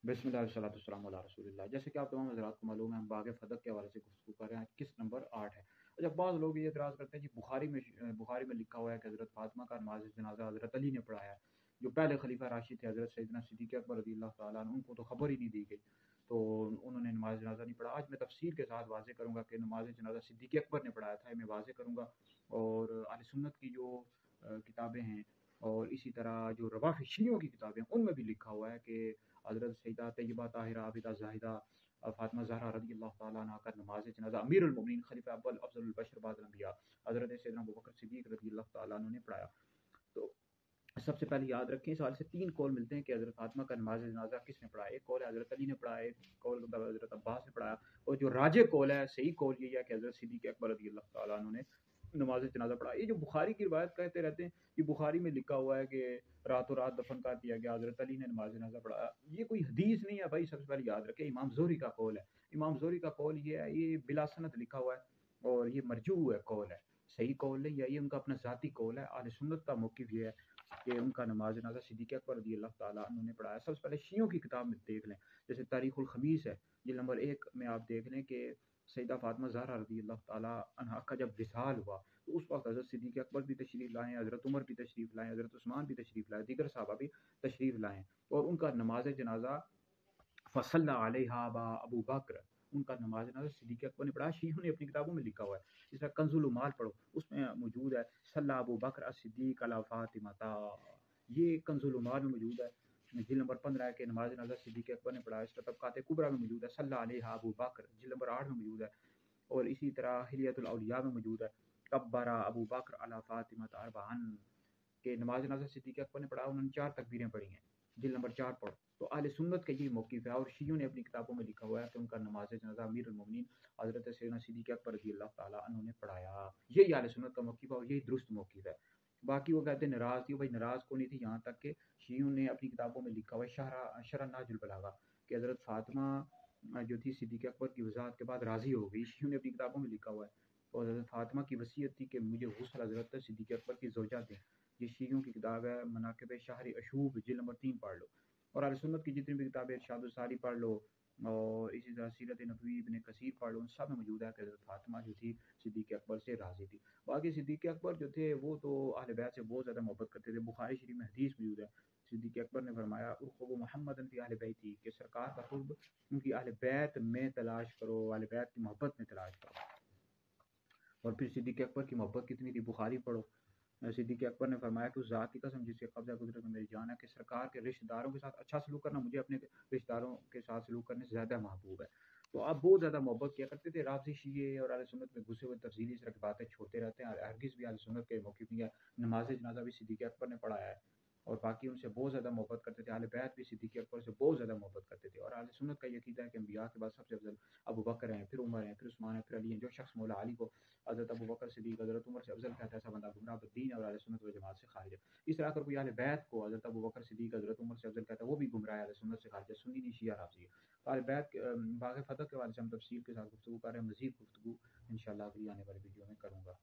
बिस्मिल्लाह वस्सलातु वस्सलामु अला रसूलिल्लाह। जैसे कि आप तमाम हज़रात को मालूम है, हम बाग़ फ़दक के हवाले से गुफ्तगू कर रहे हैं। किस नंबर 8 है। अच्छा, बाज़ लोग ये एतराज़ करते हैं कि बुखारी में लिखा हुआ है कि हज़रत फ़ातिमा का नमाज़ जनाज़ा हज़रत अली ने पढ़ाया, जो पहले खलीफा राशिद थे हज़रत सैयदना सिद्दीक़ अकबर रज़ियल्लाहु तआला अन्हु, उनको तो खबर ही नहीं दी गई, तो उन्होंने नमाज़ जनाज़ा नहीं पढ़ा। आज मैं तफ़सील के साथ वाज़ेह करूँगा कि नमाज़ जनाज़ा सिद्दीक़ अकबर ने पढ़ाया था, मैं वाज़ेह करूँगा। और अहले सुन्नत की जो किताबें हैं और इसी तरह जो रवाफ़ी शियों की किताबें हैं, उनमें भी लिखा हुआ है कि हज़रत सैयदा तैयबा ताहिरा आबिदा ज़ाहिदा फ़ातिमा ज़हरा रज़ियल्लाहु तआला अन्हा का नमाज़ जनाज़ा अमीरुल मोमिनीन खलीफ़ा अव्वल अफ़ज़लुल बशर बादल अंबिया हज़रत सैयदना अबू बकर सिद्दीक़ रज़ियल्लाहु तआला अन्हु ने पढ़ाया। तो सबसे पहले याद रखें, इस हवाले से 3 कौल मिलते हैं कि हज़रत फ़ातिमा का नमाज़ जनाज़ा किसने पढ़ाया। एक कौल है हज़रत अली ने पढ़ाया, एक कौल हज़रत अब्बास ने पढ़ाया, और जो राजिह कौल है, सही कौल यही है कि हज़रत सिद्दीक़ अकबर रज़ियल्लाहु तआला अन्हु ने नमाज़ जनाज़ा पढ़ा। ये जो बुखारी की रिवायत कहते रहते हैं, ये बुखारी में लिखा हुआ है कि रातों रात दफन कर दिया गया, हज़रत अली ने नमाज़ जनाज़ा पढ़ाया, ये कोई हदीस नहीं है भाई। सबसे पहले याद रखें, इमाम ज़ुहरी का कौल है। इमाम ज़ुहरी का कौल ये है, ये बिला सनद लिखा हुआ है और ये मरजू है कौल है, सही कौल नहीं है, ये उनका अपना ज़ाती कौल है। अहले सुन्नत का मौक़िफ़ ये है कि उनका नमाज जनाज़ा सिद्दीक़ अकबर रज़ियल्लाहु तआला अन्हु ने पढ़ाया। सबसे पहले शियों की किताब में देख लें, जैसे तारीख़ुल ख़मीस है, ये नंबर 1 में आप देख लें कि सैयदा फ़ातिमा ज़हरा रज़ियल्लाहु तआला अन्हा का जब विसाल हुआ, तो उस वक़्त हज़रत सिद्दीक़ अकबर भी तशरीफ़ लाए, हज़रत उमर भी तशरीफ़ लाए, हज़रत उस्मान भी तशरीफ़ लाए, दीगर सहाबा भी तशरीफ़ लाए, और उनका नमाज जनाज़ा फ़सल्ला अलैहा अबा अबू बकर, उनका नमाज जनाज़ा सिद्दीक़ अकबर ने पढ़ाया। शियों ने अपनी किताबों में लिखा हुआ है। इस तरह कंज़ुल उम्माल पढ़ो, उसमें मौजूद है सल्ला अबू बकर as-सिद्दीक़ अला फ़ातिमाता, ये कंज़ुल उम्माल में मौजूद है। जिल्द नंबर 15 है कि नमाज जनाज़ा सिद्दीक़ अकबर ने पढ़ाया। इसका तबक़ात कुबरा में मौजूद है, सल्ला अलैहा अबू बकर, जिल्द नंबर 8 में मौजूद है। और इसी तरह हिलियतुल औलिया में मौजूद है, कब्बरा अबू बकर अला फ़ातिमाता अरबअन, के नमाज जनाज़ा सिद्दीक़ अकबर ने पढ़ा, उन्होंने 4 तकबीरें पढ़ी हैं, जिल्द नंबर 4 पढ़ो। तो अहले सुन्नत का ये मौक़िफ़ है, और शियों ने अपनी किताबों में लिखा हुआ है कि उनका नमाज जनाज़ा अमीरुल मोमिनीन हज़रत सैयदना सिद्दीक़ अकबर रज़ियल्लाहु तआला अन्हु ने पढ़ाया। यही अहले सुन्नत का मौक़िफ़ है और यही दुरुस्त मौक़िफ़ है। बाकी वो कहते हैं नाराज़ थी, भाई नाराज़ क्यों नहीं थी, यहाँ तक कि शियों ने अपनी किताबों में लिखा हुआ है शरह नाजुल बलागा कि हज़रत फ़ातिमा जो थी सिद्दीक़ अकबर की वज़ाहत के बाद राज़ी हो गई। शियों ने अपनी किताबों में लिखा हुआ है, और हज़रत फ़ातिमा की वसीयत थी कि मुझे गुस्ल हज़रत सिद्दीक़ अकबर की ज़ौजा दें। ये शियों की किताब है, मनाक़िब शहर अशूब, जिल्द नंबर 3 पढ़ लो। और अहले सुन्नत की जितनी भी किताबें, इरशादुस सारी पढ़ लो, और इसी तरह सीरत नबवी इब्न कसीर पढ़ लो, उन सब में मौजूद है कि हज़रत फ़ातिमा जो थी सिद्दीक़ अकबर से राज़ी थी। बाकी सिद्दीक़ अकबर जो थे वो तो अहले बैत से बहुत ज़्यादा मोहब्बत करते थे। बुखारी शरीफ में हदीस मौजूद है, सिद्दीक़ अकबर ने फरमाया उर्क़ुबू मुहम्मदन फ़ी अहले बैती, कि सरकार का क़ुर्ब उनकी अहले बैत में तलाश करो, अहले बैत की मोहब्बत में तलाश करो। और फिर सिद्दीक़ अकबर की मोहब्बत कितनी थी, बुखारी पढ़ो। सिद्दीक़ अकबर ने फरमाया कि उस ज़ात की कसम जिसके कब्ज़ा कुदरत में मेरी जान है, कि सरकार के रिश्तेदारों के साथ अच्छा सलूक करना मुझे अपने रिश्तेदारों के साथ सलूक करने से ज़्यादा महबूब है। तो आप बहुत ज़्यादा मोहब्बत किया करते थे। राफ़ज़ी शिये और अहले सुन्नत में घुसे हुए तफ़सीली इस तरह की बातें छोड़ते रहते हैं, हरगिज़ भी अहले सुन्नत के मौक़िफ़ नहीं है। नमाज़ जनाज़ा भी सिद्दीक़ अकबर ने पढ़ाया है, और बाकी उनसे बहुत ज़्यादा मोहब्बत करते थे। अहले बैत भी सिद्दीक़ अकबर से बहुत ज़्यादा मोहब्बत करते थे। और अहले सुन्नत का ये अक़ीदा है कि अंबिया के बाद सबसे अफ़ज़ल अबू बकर हैं, फिर उमर हैं, फिर उस्मान हैं, फिर अली हैं। जो शख़्स मौला अली को हज़रत अबू बकर सिद्दीक़, हज़रत उमर से अफ़ज़ल कहता है, ऐसा बंदा गुमराह बद्दीन है और अहले सुन्नत व जमात से खारिज है। इस तरह अगर कोई अहले बैत को हज़रत अबू बकर सिद्दीक़, हज़रत उमर से अफ़ज़ल कहता है, वो भी गुमराह है, अहले सुन्नत से खारिज है, सुन्नी नहीं, शिया राफ़ज़ी है। तो अहले बैत बाग़ फ़तह के हवाले से हम तफ़सील के साथ गुफ्तगू कर रहे हैं। मज़ीद गुफ्तगू इंशाअल्लाह अगली आने वाली वीडियो में करूँगा।